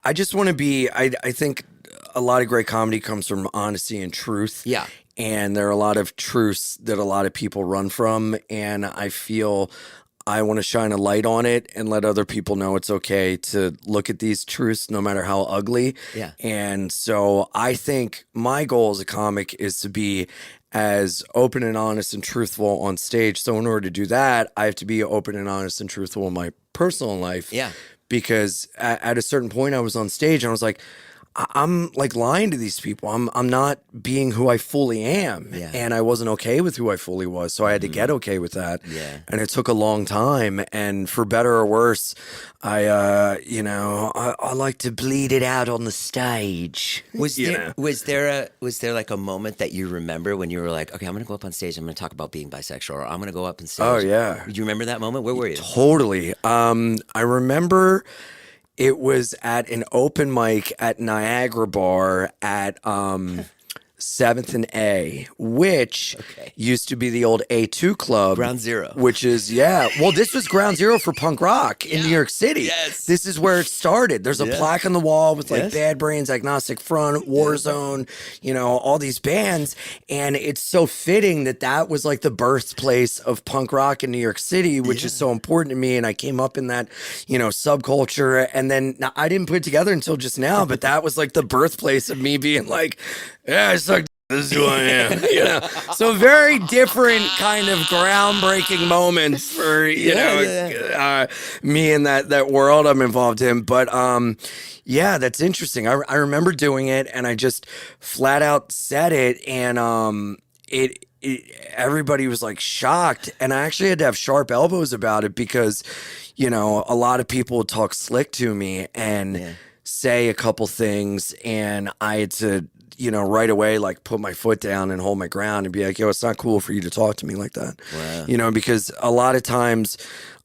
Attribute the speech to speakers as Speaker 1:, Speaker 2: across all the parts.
Speaker 1: I just want to be, I think a lot of great comedy comes from honesty and truth.
Speaker 2: Yeah.
Speaker 1: And there are a lot of truths that a lot of people run from. And I feel I want to shine a light on it and let other people know it's okay to look at these truths no matter how ugly.
Speaker 2: Yeah.
Speaker 1: And so I think my goal as a comic is to be as open and honest and truthful on stage. So in order to do that, I have to be open and honest and truthful in my personal life.
Speaker 2: Yeah.
Speaker 1: Because at a certain point I was on stage and I was like, I'm like lying to these people. I'm not being who I fully am.
Speaker 2: Yeah.
Speaker 1: And I wasn't okay with who I fully was. So I had to get okay with that.
Speaker 2: Yeah.
Speaker 1: And it took a long time. And for better or worse, I like to bleed it out on the stage.
Speaker 2: Was there like a moment that you remember when you were like, okay, I'm going to go up on stage. I'm going to talk about being bisexual, or I'm going to go up on stage.
Speaker 1: Oh, yeah.
Speaker 2: Do you remember that moment? Where were you?
Speaker 1: Totally. I remember it was at an open mic at Niagara Bar at 7th and A, which used to be the old A2 Club.
Speaker 2: Ground Zero.
Speaker 1: Which is, well, this was Ground Zero for punk rock in New York City.
Speaker 2: Yes.
Speaker 1: This is where it started. There's a plaque on the wall with like
Speaker 2: Yes.
Speaker 1: Bad Brains, Agnostic Front, Warzone, all these bands. And it's so fitting that that was like the birthplace of punk rock in New York City, which is so important to me. And I came up in that, subculture. And then now, I didn't put it together until just now, but that was like the birthplace of me being like, yeah, I suck. This is who I am. So very different kind of groundbreaking moments for me in that world I'm involved in. But that's interesting. I remember doing it, and I just flat out said it, and everybody was like shocked, and I actually had to have sharp elbows about it because a lot of people would talk slick to me and say a couple things, and I had to right away, like put my foot down and hold my ground and be like, yo, it's not cool for you to talk to me like that.
Speaker 2: Wow.
Speaker 1: Because a lot of times,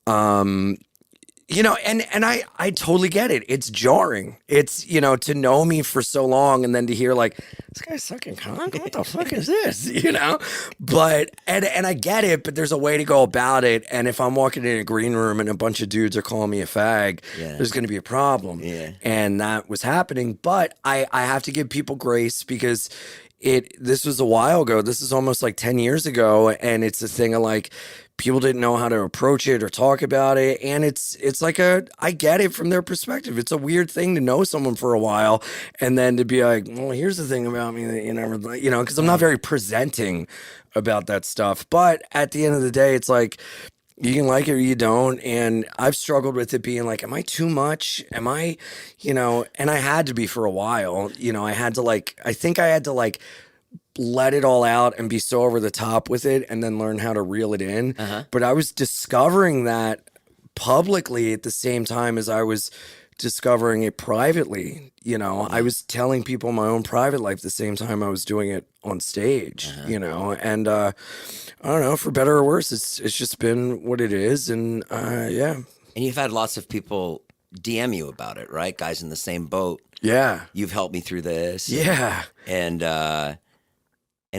Speaker 1: and I totally get it. It's jarring. It's, to know me for so long and then to hear like, this guy's sucking cock? What the fuck is this? But, and I get it, but there's a way to go about it. And if I'm walking in a green room and a bunch of dudes are calling me a fag, there's going to be a problem.
Speaker 2: Yeah.
Speaker 1: And that was happening. But I have to give people grace because this was a while ago. This is almost like 10 years ago. And it's a thing of like, people didn't know how to approach it or talk about it. And it's like I get it from their perspective. It's a weird thing to know someone for a while and then to be like, well, here's the thing about me that you never, because I'm not very presenting about that stuff. But at the end of the day, it's like, you can like it or you don't. And I've struggled with it being like, am I too much? Am I, and I had to be for a while, I had to let it all out and be so over the top with it and then learn how to reel it in. But I was discovering that publicly at the same time as I was discovering it privately. I was telling people my own private life the same time I was doing it on stage, and I don't know, for better or worse, it's just been what it is. And
Speaker 2: And you've had lots of people DM you about it, right? Guys in the same boat.
Speaker 1: Yeah.
Speaker 2: You've helped me through this.
Speaker 1: Yeah.
Speaker 2: And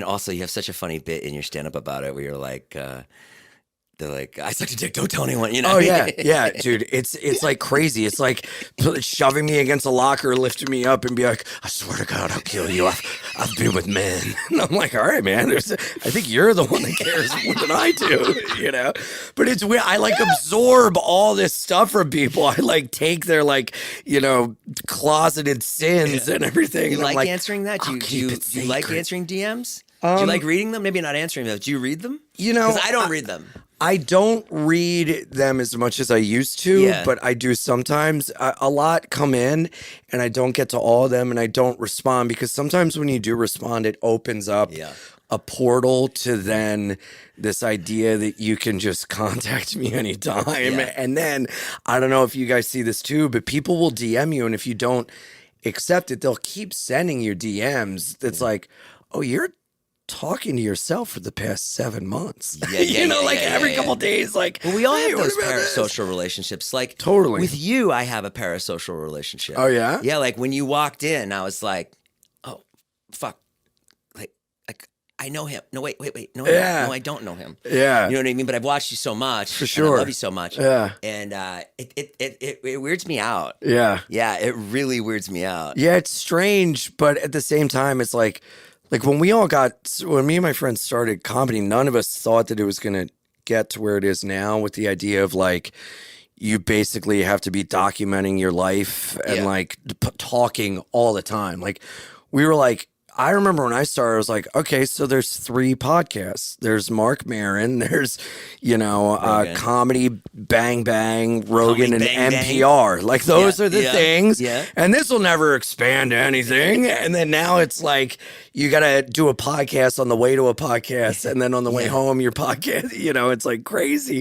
Speaker 2: also, you have such a funny bit in your stand-up about it where you're like, they're like, I sucked a dick, don't tell anyone,
Speaker 1: Oh, yeah, dude. It's like crazy. It's like shoving me against a locker, lifting me up and be like, I swear to God, I'll kill you. I've been with men. And I'm like, all right, man. I think you're the one that cares more than I do, But it's weird. I like absorb all this stuff from people. I like take their closeted sins and everything.
Speaker 2: You
Speaker 1: and
Speaker 2: like answering that? Do you like answering DMs? Do you like reading them? Maybe not answering them. Do you read them? Because I don't read them.
Speaker 1: I don't read them as much as I used to, but I do sometimes. A lot come in and I don't get to all of them and I don't respond because sometimes when you do respond, it opens up a portal to then this idea that you can just contact me anytime. And then, I don't know if you guys see this too, but people will DM you and if you don't accept it, they'll keep sending you DMs that's like, oh, you're talking to yourself for the past 7 months. Every couple days, like,
Speaker 2: well, we all
Speaker 1: hey,
Speaker 2: have those
Speaker 1: what about
Speaker 2: parasocial relationships. Like,
Speaker 1: totally.
Speaker 2: With you, I have a parasocial relationship.
Speaker 1: Oh, yeah?
Speaker 2: Yeah, like when you walked in, I was like, oh, fuck. Like I know him. No, wait. No,
Speaker 1: Yeah.
Speaker 2: no, I don't know him.
Speaker 1: Yeah.
Speaker 2: You know what I mean? But I've watched you so much.
Speaker 1: For
Speaker 2: And
Speaker 1: sure.
Speaker 2: I love you so much.
Speaker 1: Yeah.
Speaker 2: And it weirds me out.
Speaker 1: Yeah.
Speaker 2: Yeah, it really weirds me out.
Speaker 1: Yeah, it's strange, but at the same time, it's like when me and my friends started comedy, none of us thought that it was going to get to where it is now with the idea of like, you basically have to be documenting your life and
Speaker 2: Yeah.
Speaker 1: like talking all the time. Like we were like, I remember when I started, I was like, okay, so there's 3 podcasts. There's Mark Maron, there's,
Speaker 2: Rogan.
Speaker 1: Comedy Bang Bang, Rogan,
Speaker 2: Comedy
Speaker 1: and
Speaker 2: Bang Bang.
Speaker 1: NPR. Like those
Speaker 2: Yeah,
Speaker 1: are the
Speaker 2: yeah,
Speaker 1: things.
Speaker 2: yeah.
Speaker 1: And this will never expand to anything. And then now it's like, you got to do a podcast on the way to a podcast. And then on the way home, your podcast, it's like crazy.